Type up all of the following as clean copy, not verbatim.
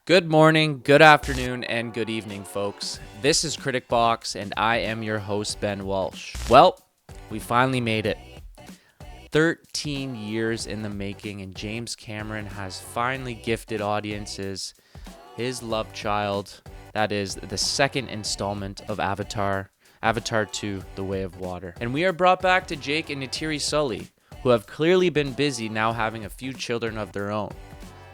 Good morning, good afternoon, and good evening, folks. This is Critic Box, and I am your host, Ben Walsh. Well, we finally made it. 13 years in the making, and James Cameron has finally gifted audiences his love child. That is the second installment of Avatar 2, The Way of Water. And we are brought back to Jake and Neytiri Sully, who have clearly been busy now having a few children of their own.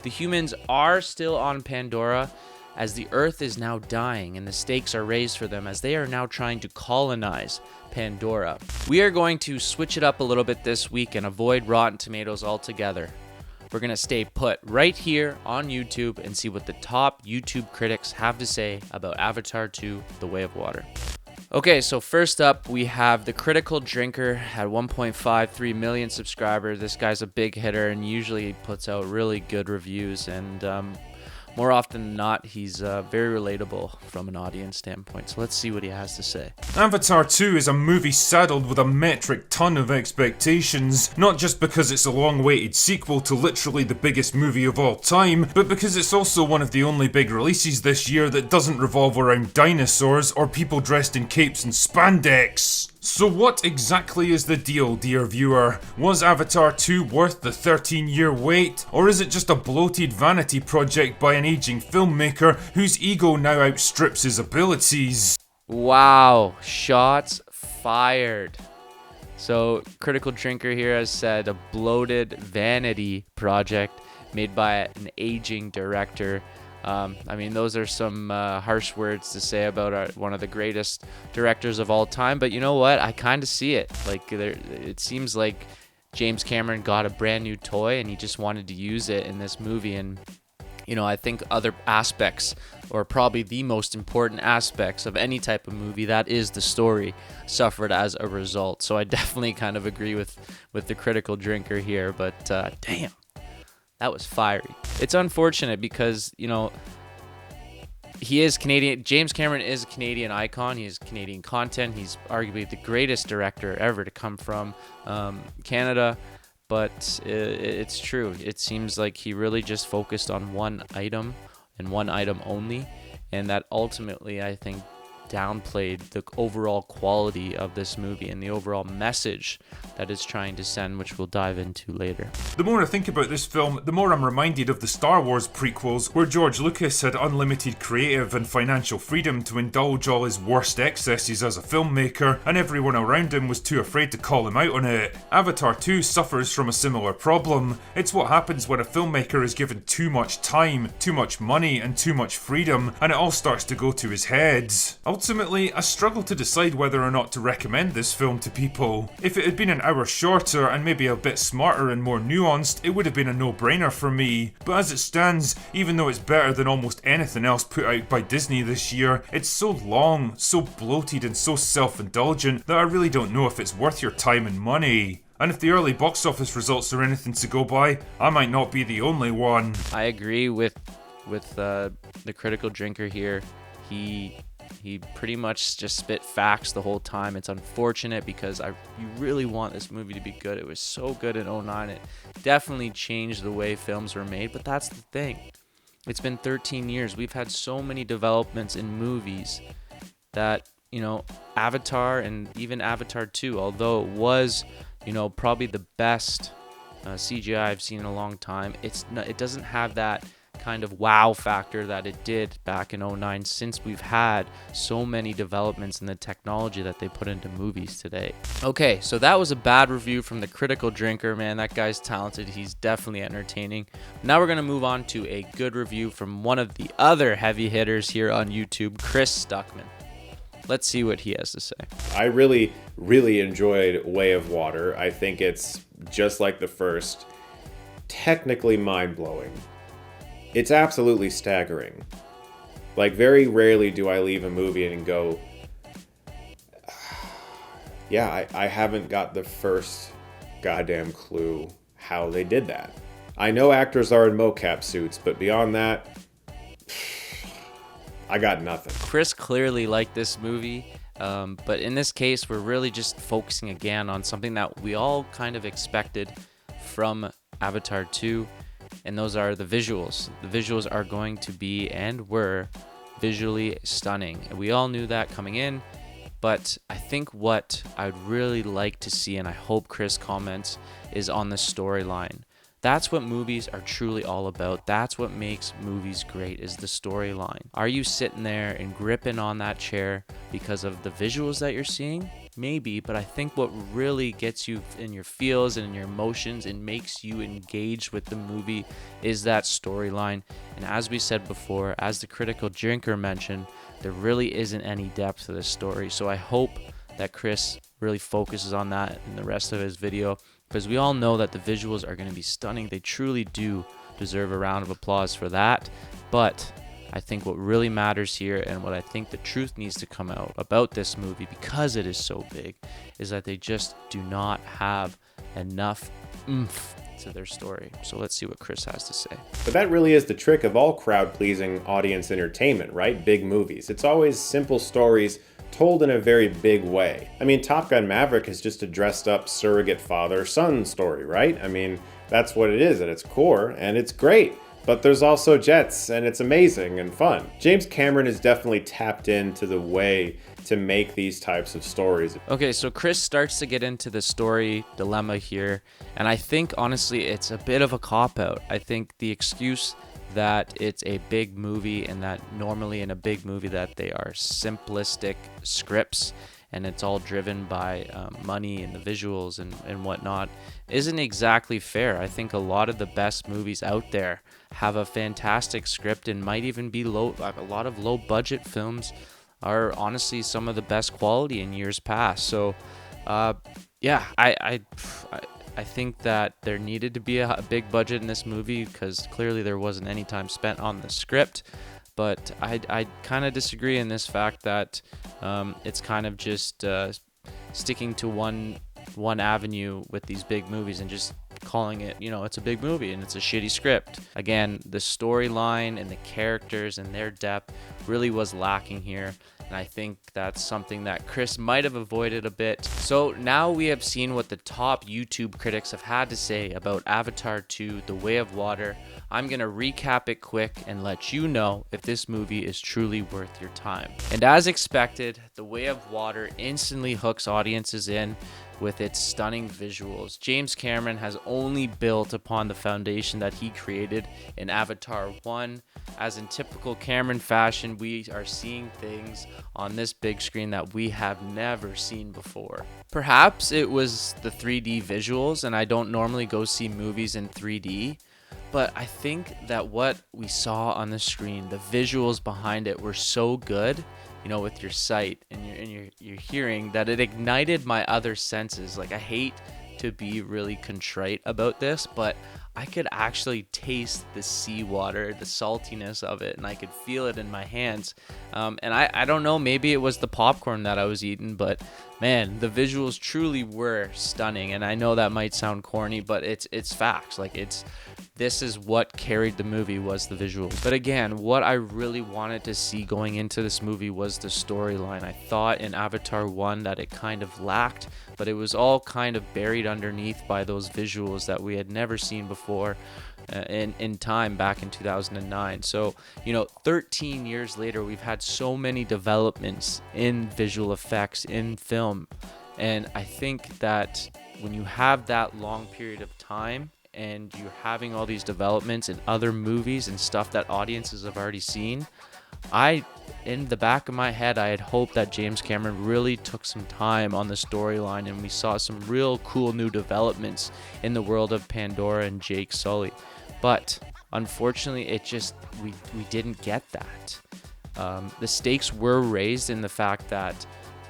The humans are still on Pandora, as the Earth is now dying and the stakes are raised for them as they are now trying to colonize Pandora. We are going to switch it up a little bit this week and avoid Rotten Tomatoes altogether. We're going to stay put right here on YouTube and see what the top YouTube critics have to say about Avatar 2, The Way of Water. Okay, so first up, we have The Critical Drinker at 1.53 million subscribers. This guy's a big hitter and usually puts out really good reviews, and more often than not, he's very relatable from an audience standpoint. So let's see what he has to say. Avatar 2 is a movie saddled with a metric ton of expectations, not just because it's a long-awaited sequel to literally the biggest movie of all time, but because it's also one of the only big releases this year that doesn't revolve around dinosaurs or people dressed in capes and spandex. So what exactly is the deal, dear viewer? Was Avatar 2 worth the 13-year wait? Or is it just a bloated vanity project by an aging filmmaker whose ego now outstrips his abilities? Wow, shots fired. So, Critical Drinker here has said a bloated vanity project made by an aging director. Those are some harsh words to say about one of the greatest directors of all time, but you know what? I kind of see it. It seems like James Cameron got a brand new toy and he just wanted to use it in this movie, and I think other aspects, or probably the most important aspects of any type of movie, that is the story, suffered as a result. So I definitely kind of agree with the Critical Drinker here, but damn. That was fiery. It's unfortunate because, he is Canadian. James Cameron is a Canadian icon. He is Canadian content. He's arguably the greatest director ever to come from Canada. But it's true. It seems like he really just focused on one item and one item only. And that ultimately, I think, downplayed the overall quality of this movie and the overall message that it's trying to send, which we'll dive into later. The more I think about this film, the more I'm reminded of the Star Wars prequels, where George Lucas had unlimited creative and financial freedom to indulge all his worst excesses as a filmmaker, and everyone around him was too afraid to call him out on it. Avatar 2 suffers from a similar problem. It's what happens when a filmmaker is given too much time, too much money, and too much freedom, and it all starts to go to his head. Ultimately, I struggle to decide whether or not to recommend this film to people. If it had been an hour shorter and maybe a bit smarter and more nuanced, it would have been a no-brainer for me. But as it stands, even though it's better than almost anything else put out by Disney this year, it's so long, so bloated and so self-indulgent that I really don't know if it's worth your time and money. And if the early box office results are anything to go by, I might not be the only one. I agree with the Critical Drinker here. He pretty much just spit facts the whole time. It's unfortunate because you really want this movie to be good. It was so good in 2009. It definitely changed the way films were made, but that's the thing. It's been 13 years. We've had so many developments in movies that, Avatar and even Avatar 2, although it was, probably the best CGI I've seen in a long time, it doesn't have that kind of wow factor that it did back in 2009, since we've had so many developments in the technology that they put into movies today. Okay, so that was a bad review from the Critical Drinker. Man, that guy's talented. He's definitely entertaining. Now we're going to move on to a good review from one of the other heavy hitters here on YouTube, Chris Stuckmann. Let's see what he has to say. I really, really enjoyed Way of Water. I think it's just like the first, technically mind-blowing. It's absolutely staggering. Very rarely do I leave a movie and go, yeah, I haven't got the first goddamn clue how they did that. I know actors are in mocap suits, but beyond that, I got nothing. Chris clearly liked this movie, but in this case, we're really just focusing again on something that we all kind of expected from Avatar 2. and those are the visuals. The visuals are going to be and were visually stunning. And we all knew that coming in, but I think what I'd really like to see, and I hope Chris comments, is on the storyline. That's what movies are truly all about. That's what makes movies great, is the storyline. Are you sitting there and gripping on that chair because of the visuals that you're seeing? Maybe, but I think what really gets you in your feels and in your emotions and makes you engage with the movie is that storyline. And as we said before, as the critical drinker mentioned, there really isn't any depth to this story. So I hope that Chris really focuses on that in the rest of his video, because we all know that the visuals are going to be stunning. They truly do deserve a round of applause for that. But I think what really matters here, and what I think the truth needs to come out about this movie, because it is so big, is that they just do not have enough oomph to their story. So let's see what Chris has to say. But that really is the trick of all crowd-pleasing audience entertainment, right? Big movies. It's always simple stories told in a very big way. I mean, Top Gun Maverick is just a dressed up surrogate father-son story, right? I mean, that's what it is at its core, and it's great. But there's also jets, and it's amazing and fun. James Cameron has definitely tapped into the way to make these types of stories. Okay, so Chris starts to get into the story dilemma here, and I think honestly it's a bit of a cop-out. I think the excuse that it's a big movie, and that normally in a big movie that they are simplistic scripts and it's all driven by money and the visuals and whatnot, isn't exactly fair. I think a lot of the best movies out there have a fantastic script and might even be low. A lot of low budget films are honestly some of the best quality in years past. So yeah, I think that there needed to be a big budget in this movie, because clearly there wasn't any time spent on the script. But I kind of disagree in this fact that it's kind of just sticking to one avenue with these big movies and just calling it, it's a big movie and it's a shitty script. Again, the storyline and the characters and their depth really was lacking here. And I think that's something that Chris might have avoided a bit. So now we have seen what the top YouTube critics have had to say about Avatar 2: The Way of Water. I'm going to recap it quick and let you know if this movie is truly worth your time. And as expected, The Way of Water instantly hooks audiences in with its stunning visuals. James Cameron has only built upon the foundation that he created in Avatar 1. As in typical Cameron fashion, we are seeing things on this big screen that we have never seen before. Perhaps it was the 3D visuals, and I don't normally go see movies in 3D, but I think that what we saw on the screen, the visuals behind it were so good, with your sight and your hearing, that it ignited my other senses. Like, I hate to be really contrite about this, but I could actually taste the seawater, the saltiness of it, and I could feel it in my hands. And I don't know, maybe it was the popcorn that I was eating, but man, the visuals truly were stunning. And I know that might sound corny, but it's facts. Like, this is what carried the movie, was the visuals. But again, what I really wanted to see going into this movie was the storyline. I thought in Avatar 1 that it kind of lacked, but it was all kind of buried underneath by those visuals that we had never seen before in time back in 2009. So, 13 years later, we've had so many developments in visual effects in film. And I think that when you have that long period of time, and you're having all these developments in other movies and stuff that audiences have already seen, in the back of my head, I had hoped that James Cameron really took some time on the storyline and we saw some real cool new developments in the world of Pandora and Jake Sully. But unfortunately, we didn't get that. The stakes were raised in the fact that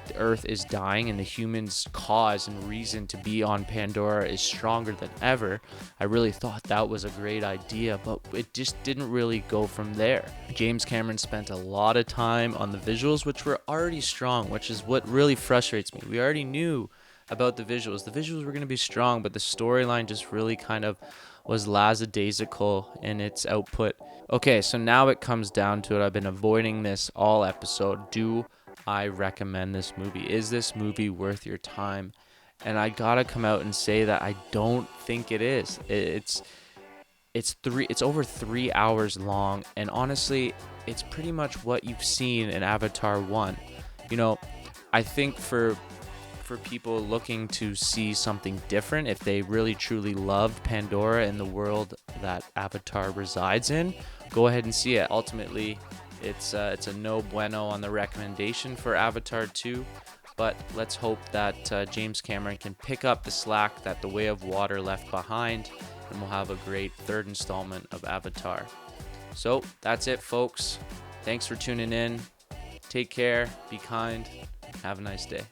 the Earth is dying and the humans' cause and reason to be on Pandora is stronger than ever. I really thought that was a great idea, but it just didn't really go from there. James Cameron spent a lot of time on the visuals, which were already strong, which is what really frustrates me. We already knew about the visuals. The visuals were going to be strong, but the storyline just really kind of was lackadaisical in its output. Okay, so now it comes down to it. I've been avoiding this all episode. Do I recommend this movie? Is this movie worth your time? And I gotta come out and say that I don't think it is. It's over 3 hours long, and honestly, it's pretty much what you've seen in Avatar 1. You know, I think for people looking to see something different, if they really truly loved Pandora and the world that Avatar resides in, go ahead and see it. Ultimately, it's a no bueno on the recommendation for Avatar 2, but let's hope that James Cameron can pick up the slack that The Way of Water left behind, and we'll have a great third installment of Avatar. So that's it, folks. Thanks for tuning in. Take care, be kind, have a nice day.